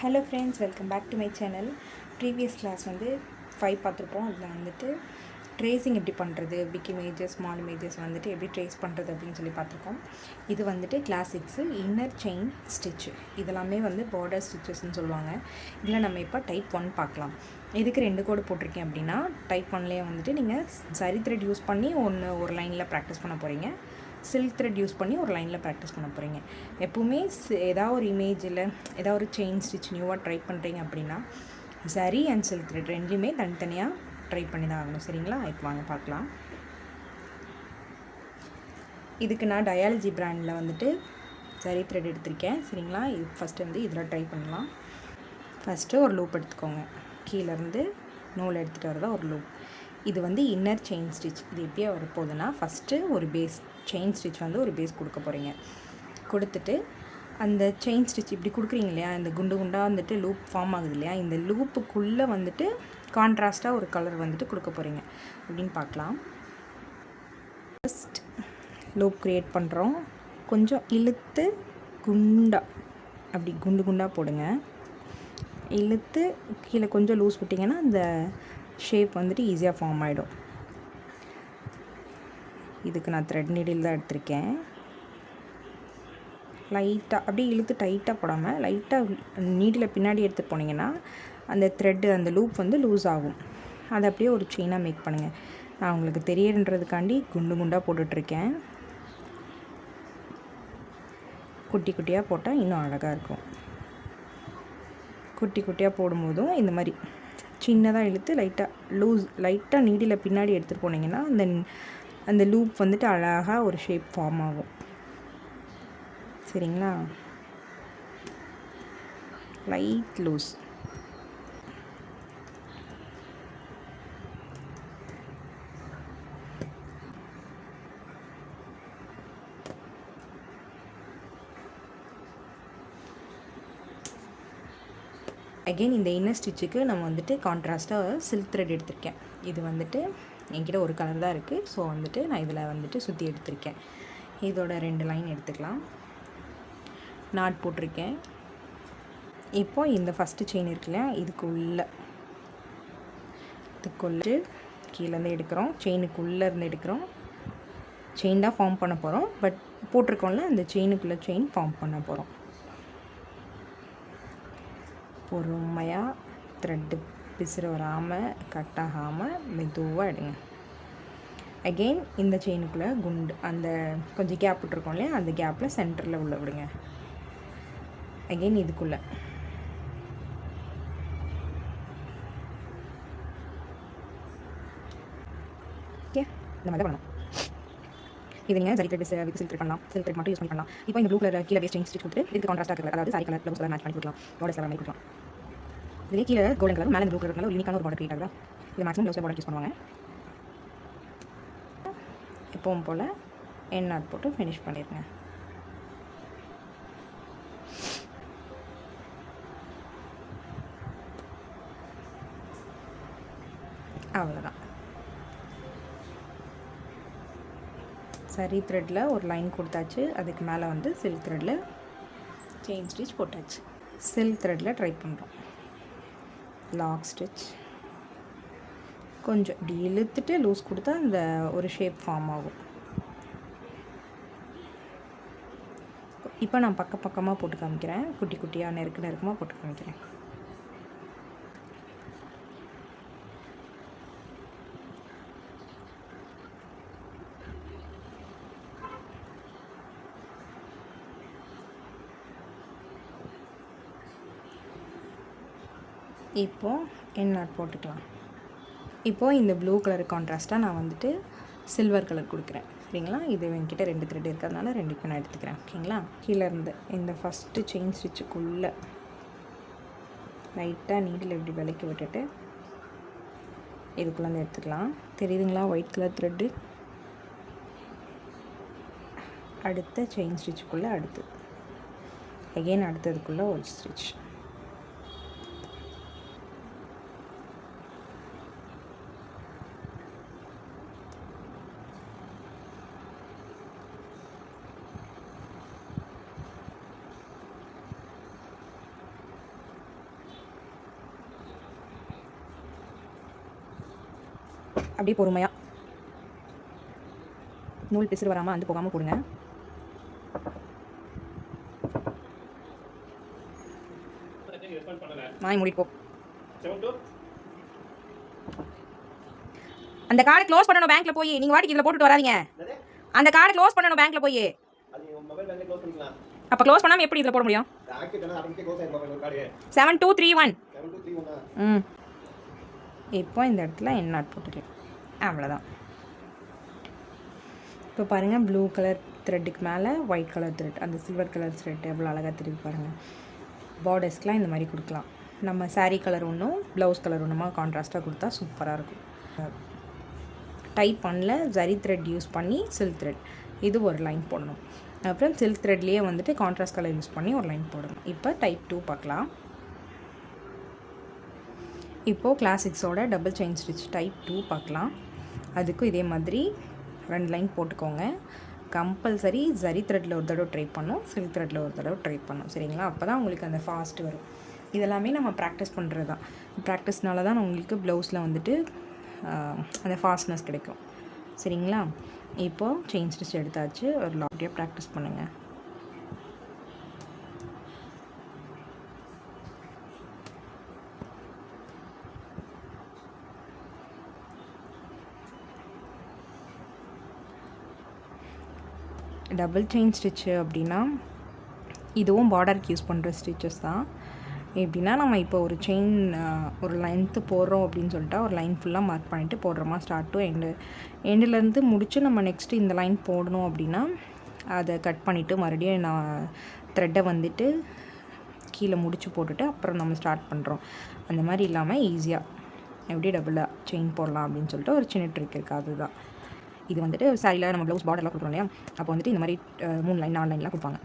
Hello friends, welcome back to my channel. Previous class வந்து 5 பார்த்துருப்போம். அதில் வந்துட்டு ட்ரேசிங் எப்படி பண்ணுறது, பிக் இமேஜஸ் ஸ்மால் இமேஜஸ் வந்துட்டு எப்படி ட்ரேஸ் பண்ணுறது அப்படின்னு சொல்லி பார்த்துருக்கோம். இது வந்துட்டு கிளாஸ் 6 இன்னர் செயின் ஸ்டிச்சு. இதெல்லாமே வந்து பார்டர் ஸ்டிச்சஸ்ன்னு சொல்லுவாங்க. இதில் நம்ம இப்போ டைப் 1 பார்க்கலாம். இதுக்கு 2 கோடு போட்டிருக்கேன் அப்படின்னா டைப் 1லேயே வந்துட்டு நீங்கள் சரி த்ரெட் யூஸ் பண்ணி ஒரு லைனில் ப்ராக்டிஸ் பண்ண போகிறீங்க. சில்க் த்ரெட் யூஸ் பண்ணி ஒரு லைனில் ப்ராக்டிஸ் பண்ண போகிறீங்க. எப்போவுமே ஏதாவது ஒரு இமேஜில் ஏதாவது ஒரு செயின் ஸ்டிச் நியூவாக ட்ரை பண்ணுறீங்க அப்படின்னா சரி அண்ட் சில்க் த்ரெட் ரெண்டுலேயுமே தனித்தனியாக ட்ரை பண்ணி தான் ஆகணும். சரிங்களா? இப்போ வாங்க பார்க்கலாம். இதுக்கு நான் டயாலஜி பிராண்டில் வந்துட்டு சரி த்ரெட் எடுத்திருக்கேன். சரிங்களா? இது ஃபஸ்ட்டு வந்து இதில் ட்ரை பண்ணலாம். ஃபஸ்ட்டு ஒரு லூப் எடுத்துக்கோங்க. கீழேருந்து நூல் எடுத்துகிட்டு வரதா ஒரு லூப். இது வந்து இன்னர் செயின் ஸ்டிச். இது எப்படியே வரப்போகுதுன்னா ஃபஸ்ட்டு ஒரு பேஸ் செயின் ஸ்டிச் வந்து ஒரு பேஸ் கொடுக்க போகிறீங்க. கொடுத்துட்டு அந்த செயின் ஸ்டிச் இப்படி கொடுக்குறீங்க இல்லையா, இந்த குண்டு குண்டாக வந்துட்டு லூப் ஃபார்ம் ஆகுது இல்லையா, இந்த லூப்புக்குள்ளே வந்துட்டு கான்ட்ராஸ்ட்டாக ஒரு கலர் வந்துட்டு கொடுக்க போகிறீங்க. அப்படின்னு பார்க்கலாம். ஃபஸ்ட் லூப் க்ரியேட் பண்ணுறோம். கொஞ்சம் இழுத்து குண்டாக அப்படி குண்டு குண்டாக போடுங்க. இழுத்து கீழே கொஞ்சம் லூஸ் விட்டிங்கன்னா அந்த ஷேப் வந்துட்டு ஈஸியாக ஃபார்ம் ஆகிடும். இதுக்கு நான் த்ரெட் நீடில் தான் எடுத்திருக்கேன். லைட்டாக அப்படியே இழுத்து டைட்டாக போடாமல் லைட்டாக நீடில் பின்னாடி எடுத்துகிட்டு போனீங்கன்னா அந்த த்ரெட்டு அந்த லூப் வந்து லூஸ் ஆகும். அதை அப்படியே ஒரு செயினாக மேக் பண்ணுங்கள். நான் உங்களுக்கு தெரியன்றதுக்காண்டி குண்டு குண்டாக போட்டுட்ருக்கேன். குட்டி குட்டியாக போட்டால் இன்னும் அழகாக இருக்கும். குட்டி குட்டியாக போடும்போதும் இந்த மாதிரி சின்னதாக இழுத்து லைட்டாக நீடில் பின்னாடி எடுத்துகிட்டு போனீங்கன்னா அந்த லூப் வந்துட்டு அழகாக ஒரு ஷேப் ஃபார்ம் ஆகும். சரிங்களா? Light loose. அகெயின் இந்த இன்னர் ஸ்டிச்சுக்கு நம்ம வந்துட்டு கான்ட்ராஸ்ட்டாக சில்க் த்ரெட் எடுத்திருக்கேன். இது வந்துட்டு என்கிட்ட ஒரு கலர் தான் இருக்குது. ஸோ வந்துட்டு நான் இதில் வந்துட்டு சுற்றி எடுத்திருக்கேன். இதோட 2 லைன் எடுத்துக்கலாம். நாட் போட்டிருக்கேன். இப்போ இந்த ஃபஸ்ட்டு செயின் இருக்குல்லையா, இதுக்குள்ளே கீழேருந்து எடுக்கிறோம். செயினுக்குள்ளேருந்து எடுக்கிறோம். செயின் தான் ஃபார்ம் பண்ண போகிறோம். பட் போட்டிருக்கோம்ல, அந்த செயினுக்குள்ளே செயின் ஃபார்ம் பண்ண போகிறோம். பொறுமையாக த்ரெட்டு பிசுறு வராமல் கட் ஆகாமல் மெதுவாக எடுங்க. அகெயின் இந்த செயினுக்குள்ளே குண்டு அந்த கொஞ்சம் கேப் விட்டுருக்கோம் இல்லையா, அந்த கேப்பில் சென்டரில் உள்ள விடுங்க. அகெயின் இதுக்குள்ளே ஓகே இந்த மாதிரி பண்ணணும். இது நீங்கள் சரி த்ரெட் சில்க் த்ரெட் பண்ணலாம். சில்க் த்ரெட் மட்டும் யூஸ் பண்ணி பண்ணலாம். இப்போ இந்த ப்ளூ கலர் கீழே பேஸ் செயின் ஸ்டிச் கொடுத்து இதுக்கு கான்ட்ராஸ்ட்டாக கலர், அதாவது sorry colour blouse colour match பண்ணி கொடுக்கலாம். பார்டர்ஸ் கலர் மாதிரி கொடுக்கலாம். இதுலேயே கீழே கோல்டன் கலர், மேலே ப்ளூ கலர் ஒரு யூனிக்கான ஒரு பார்டர் கிரியேட் ஆகுதா. இது மேக்ஸிமம் ப்ளவுஸில் பார்டர் யூஸ் பண்ணுவாங்க. எப்பவும் போல் என் நாட் போட்டு ஃபினிஷ் பண்ணிடுங்க. அவ்வளோதான். சரி த்ரெட்டில் ஒரு லைன் கொடுத்தாச்சு. அதுக்கு மேலே வந்து சில்க் த்ரெட்டில் செயின் ஸ்டிச் போட்டாச்சு. சில்க் த்ரெட்டில் ட்ரை பண்ணுறோம். லாக் ஸ்டிச் கொஞ்சம் இப்படி இழுத்துட்டு லூஸ் கொடுத்தா அந்த ஒரு ஷேப் ஃபார்ம் ஆகும். இப்போ நான் பக்கமாக போட்டு காமிக்கிறேன். குட்டி குட்டியாக நெருக்கமாக போட்டு காமிக்கிறேன். இப்போது என் நாட் போட்டுக்கலாம். இப்போது இந்த ப்ளூ கலர் கான்ட்ராஸ்ட்டாக நான் வந்துட்டு சில்வர் கலர் கொடுக்குறேன். சரிங்களா? இது என்கிட்ட 2 த்ரெட் இருக்கிறதுனால 2க்கும் நான் எடுத்துக்கிறேன். ஓகேங்களா? கீழே இருந்து இந்த ஃபஸ்ட்டு செயின் ஸ்டிச்சுக்குள்ளே லைட்டாக நீடில் இப்படி விலக்கி விட்டுட்டு இதுக்குள்ளே வந்து எடுத்துக்கலாம். தெரியுதுங்களா? White colour thread. அடுத்த செயின் ஸ்டிச்சுக்குள்ளே அடுத்து அகெயின் அடுத்ததுக்குள்ளே ஒரு ஸ்டிச். அப்படியே பொறுமையாக நூல் பிசுறு வராமல் வந்து போகாமல் போடுங்க. மாய் மூடிப்போ. அந்த கார்டை க்ளோஸ் பண்ணணும் பேங்க்ல போய். நீங்க வாட்டிக்கு இதில் போட்டுட்டு வராதீங்க. அந்த கார்டை க்ளோஸ் பண்ணணும் பேங்க்ல போய். அப்போ க்ளோஸ் பண்ணாமல் எப்படி இதில் போட முடியும்? 7231. இப்போ இந்த இடத்துல என் போட்டுக்கலாம். அவ்வளோதான். இப்போ பாருங்கள், ப்ளூ கலர் த்ரெட்டுக்கு மேலே ஒயிட் கலர் த்ரெட், அந்த சில்வர் கலர் த்ரெட் எவ்வளோ அழகாக தெரியுது பாருங்கள். பார்டர்ஸ்க்கெலாம் இந்த மாதிரி கொடுக்கலாம். நம்ம சாரீ கலர் ஒன்றும் ப்ளவுஸ் கலர் ஒன்றுமா கான்ட்ராஸ்ட்டாக கொடுத்தா சூப்பராக இருக்கும். டைப் 1ல் ஜரி த்ரெட் யூஸ் பண்ணி சில்க் த்ரெட் இது ஒரு லைன் போடணும். அப்புறம் சில்க் த்ரெட்லேயே வந்துட்டு கான்ட்ராஸ்ட் கலர் யூஸ் பண்ணி ஒரு லைன் போடணும். இப்போ டைப் 2 பார்க்கலாம். இப்போது கிளாசிக்ஸோட டபுள் செயின் ஸ்டிச் டைப் 2 பார்க்கலாம். அதுக்கும் இதே மாதிரி 2 லைன் போட்டுக்கோங்க. கம்பல்சரி ஜரி த்ரெட்டில் ஒரு தடவை ட்ரை பண்ணணும், சில்க் த்ரெட்டில் ஒரு தடவை ட்ரை பண்ணணும். சரிங்களா? அப்போ தான் உங்களுக்கு அந்த ஃபாஸ்ட் வரும். இதெல்லாமே நம்ம ப்ராக்டிஸ் பண்ணுறது தான். ப்ராக்டிஸ்னால தான் உங்களுக்கு ப்ளவுஸில் வந்துட்டு அந்த ஃபாஸ்ட்னஸ் கிடைக்கும். சரிங்களா? இப்போது செயின் ஸ்டிச் எடுத்தாச்சு. ஒரு லாட்டியாக ப்ராக்டிஸ் பண்ணுங்கள். டபுள் செயின் ஸ்டிச்சு அப்படின்னா இதுவும் பார்டருக்கு யூஸ் பண்ணுற ஸ்டிச்சஸ் தான். எப்படின்னா, நம்ம இப்போ ஒரு செயின் ஒரு லென்த்து போடுறோம் அப்படின்னு சொல்லிட்டா ஒரு லைன் ஃபுல்லாக மார்க் பண்ணிவிட்டு போடுறோமா, ஸ்டார்ட் டு எண்டுலேருந்து முடித்து நம்ம நெக்ஸ்ட்டு இந்த லைன் போடணும் அப்படின்னா அதை கட் பண்ணிவிட்டு மறுபடியும் நான் த்ரெட்டை வந்துட்டு கீழே முடிச்சு போட்டுட்டு அப்புறம் நம்ம ஸ்டார்ட் பண்ணுறோம். அந்த மாதிரி இல்லாமல் ஈஸியாக எப்படி டபுளாக செயின் போடலாம் அப்படின்னு சொல்லிட்டு ஒரு சின்ன ட்ரிக் இருக்குது. அதுதான் இது வந்துட்டு சாரியில் நம்ம ப்ளவுஸ் பார்டர்லாம் கொடுக்குறோம் இல்லையா, அப்போ வந்துட்டு இந்த மாதிரி 3 லைன் 4 லைன்லாம் கொடுப்பாங்க.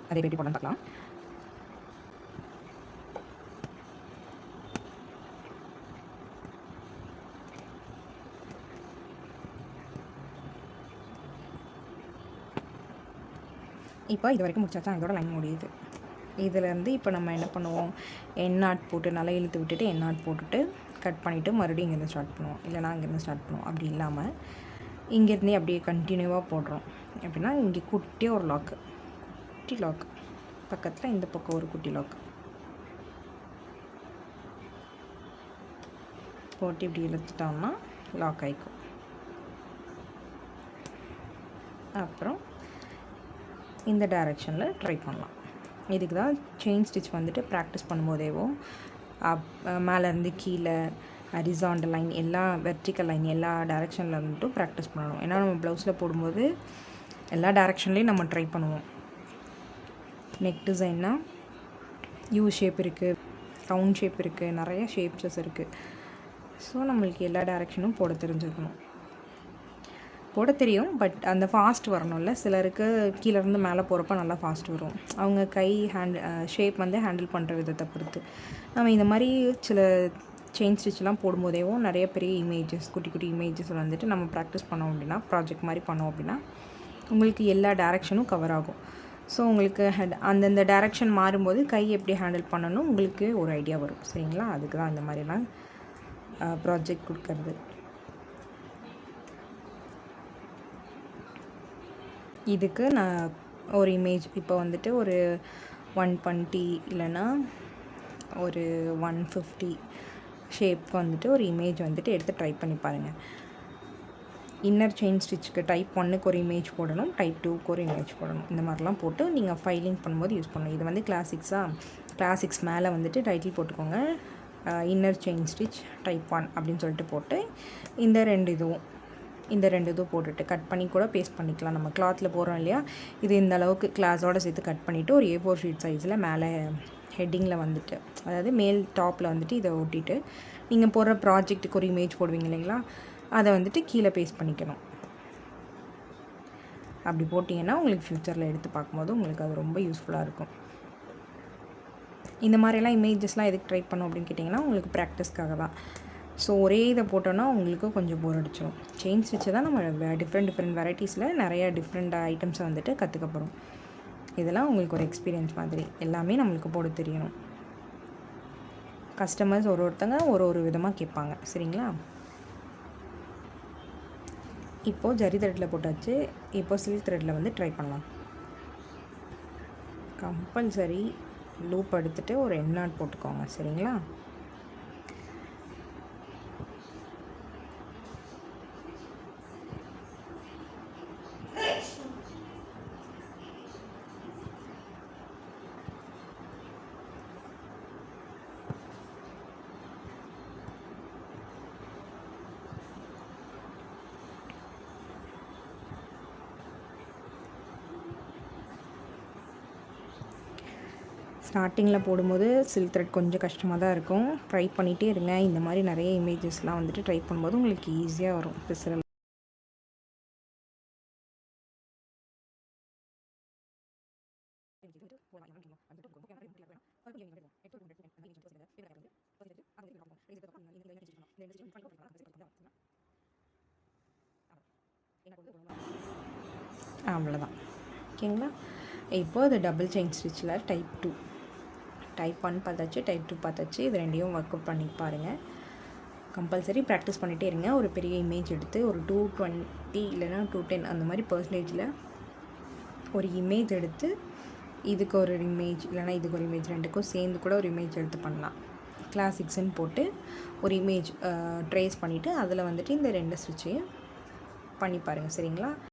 அதே எப்படி போடலாம் பார்க்கலாம். இப்போ இது வரைக்கும் முடிச்சாச்சா, இதோட லைன் முடியுது. இதிலேருந்து இப்போ நம்ம என்ன பண்ணுவோம், எண்ணாட் போட்டு நல்லா இழுத்து விட்டுட்டு எண்ணாட் போட்டுட்டு கட் பண்ணிவிட்டு மறுபடியும் இங்கேருந்து ஸ்டார்ட் பண்ணுவோம். இல்லைனா அங்கேருந்து ஸ்டார்ட் பண்ணுவோம். அப்படி இல்லாமல் இங்கேருந்தே அப்படியே கண்டினியூவாக போடுறோம். எப்படின்னா, இங்கே குட்டியாக ஒரு லாக்கு, குட்டி லாக்கு பக்கத்தில் இந்த பக்கம் ஒரு குட்டி லாக்கு போட்டு இப்படி இழுத்துட்டோம்னா லாக் ஆகிக்கும். அப்புறம் இந்த டைரெக்ஷனில் ட்ரை பண்ணலாம். இதுக்கு தான் செயின் ஸ்டிச் வந்துட்டு ப்ராக்டிஸ் பண்ணும்போதேவோ மேலேருந்து கீழே ஹரிசாண்டல் லைன் எல்லா வெர்டிக்கல் லைன் எல்லா டைரெக்ஷனில் இருந்துட்டும் ப்ராக்டிஸ் பண்ணணும். ஏன்னா நம்ம ப்ளவுஸில் போடும்போது எல்லா டைரெக்ஷன்லேயும் நம்ம ட்ரை பண்ணுவோம். நெக் டிசைன்னா யூ ஷேப் இருக்குது, ரவுண்ட் ஷேப் இருக்குது, நிறைய ஷேப்ஸஸ் இருக்குது. ஸோ நம்மளுக்கு எல்லா டைரெக்ஷனும் போட தெரிஞ்சுக்கணும். போட தெரியும், பட் அந்த ஃபாஸ்ட் வரணும்ல. சிலருக்கு கீழேருந்து மேலே போகிறப்ப நல்லா ஃபாஸ்ட் வரும். அவங்க கை ஷேப் வந்து ஹேண்டில் பண்ணுற விதத்தை பொறுத்து. நம்ம இந்த மாதிரி சில செயின் ஸ்டிச்லாம் போடும்போதேவும் நிறைய பெரிய இமேஜஸ், குட்டி குட்டி இமேஜஸ் வந்துட்டு நம்ம ப்ராக்டிஸ் பண்ணோம் அப்படின்னா, ப்ராஜெக்ட் மாதிரி பண்ணோம் அப்படின்னா உங்களுக்கு எல்லா டைரெக்ஷனும் கவர் ஆகும். ஸோ உங்களுக்கு அந்தந்த டைரெக்ஷன் மாறும்போது கை எப்படி ஹேண்டில் பண்ணணும் உங்களுக்கு ஒரு ஐடியா வரும். சரிங்களா? அதுக்கு தான் இந்த மாதிரிலாம் ப்ராஜெக்ட் கொடுக்கறது. இதுக்கு நான் ஒரு இமேஜ் இப்போ வந்துட்டு ஒரு 120 இல்லைன்னா ஒரு 150 ஷேப்க்கு வந்துட்டு ஒரு இமேஜ் வந்துட்டு எடுத்து ட்ரை பண்ணி பாருங்கள். இன்னர் செயின் ஸ்டிச்சுக்கு டைப் 1க்கு ஒரு இமேஜ் போடணும், டைப் 2க்கு ஒரு இமேஜ் போடணும். இந்த மாதிரிலாம் போட்டு நீங்கள் ஃபைலிங் பண்ணும்போது யூஸ் பண்ணணும். இது வந்து கிளாசிக்ஸ் மேலே வந்துட்டு டைட்டில் போட்டுக்கோங்க, இன்னர் செயின் ஸ்டிச் டைப் 1 அப்படின்னு சொல்லிட்டு போட்டு இந்த ரெண்டு இதுவும் போட்டுட்டு கட் பண்ணி கூட பேஸ்ட் பண்ணிக்கலாம். நம்ம கிளாத்தில் போடுறோம் இல்லையா, இது இந்த அளவுக்கு கிளாஸோடு சேர்த்து கட் பண்ணிவிட்டு ஒரு A4 ஷீட் சைஸில் மேலே ஹெட்டிங்கில் வந்துட்டு, அதாவது மேல் டாப்பில் வந்துட்டு இதை ஒட்டிட்டு நீங்கள் போடுற ப்ராஜெக்ட்டுக்கு ஒரு இமேஜ் போடுவீங்க இல்லைங்களா, அதை வந்துட்டு கீழே பேஸ்ட் பண்ணிக்கணும். அப்படி போட்டிங்கன்னா உங்களுக்கு ஃப்யூச்சரில் எடுத்து பார்க்கும்போது உங்களுக்கு அது ரொம்ப யூஸ்ஃபுல்லாக இருக்கும். இந்த மாதிரிலாம் இமேஜஸ்லாம் எதுக்கு ட்ரை பண்ணோம் அப்படின்னு கேட்டிங்கன்னா, உங்களுக்கு ப்ராக்டிஸ்க்காக தான். ஸோ ஒரே இதை போட்டோன்னா உங்களுக்கு கொஞ்சம் போர் அடிச்சிடும். செயின் ஸ்டிச்சை தான் நம்ம டிஃப்ரெண்ட் வெரைட்டிஸில் நிறைய டிஃப்ரெண்ட் ஐட்டம்ஸை வந்துட்டு கற்றுக்க போகிறோம். இதெல்லாம் உங்களுக்கு ஒரு எக்ஸ்பீரியன்ஸ் மாதிரி, எல்லாமே நம்மளுக்கு போட தெரியணும். கஸ்டமர்ஸ் ஒருத்தங்க ஒரு விதமாக கேட்பாங்க. சரிங்களா? இப்போது ஜரி த்ரெட்டில் போட்டாச்சு. இப்போது சில்க் த்ரெட்டில் வந்து ட்ரை பண்ணலாம். கம்பல்சரி லூப் எடுத்துகிட்டு ஒரு எண்ட் நாட் போட்டுக்கோங்க. சரிங்களா? ஸ்டார்டிங்கில் போடும்போது சில்க் த்ரெட் கொஞ்சம் கஷ்டமாக தான் இருக்கும். ட்ரை பண்ணிகிட்டே இருங்க. இந்த மாதிரி நிறைய இமேஜஸ்லாம் வந்துட்டு ட்ரை பண்ணும்போது உங்களுக்கு ஈஸியாக வரும் பிசுறல். அவ்வளோதான். ஓகேங்களா? இப்போது அது டபுள் செயின் ஸ்டிச்சில் டைப் 2 டைப் 1 பார்த்தாச்சு, டைப் 2 பார்த்தாச்சு. இது ரெண்டையும் ஒர்க் அவுட் பண்ணி பாருங்கள். கம்பல்சரி ப்ராக்டிஸ் பண்ணிகிட்டே இருங்க. ஒரு பெரிய இமேஜ் எடுத்து ஒரு 220 இல்லைனா 210 அந்த மாதிரி பர்சன்டேஜில் ஒரு இமேஜ் எடுத்து இதுக்கு ஒரு இமேஜ் இல்லைனா இதுக்கு ஒரு இமேஜ் ரெண்டுக்கும் சேர்ந்து கூட ஒரு இமேஜ் எடுத்து பண்ணலாம். கிளாசிக்ஸ்ன்னு போட்டு ஒரு இமேஜ் ட்ரேஸ் பண்ணிவிட்டு அதில் வந்துட்டு இந்த 2 ஸ்டிச்சையும் பண்ணி பாருங்கள். சரிங்களா?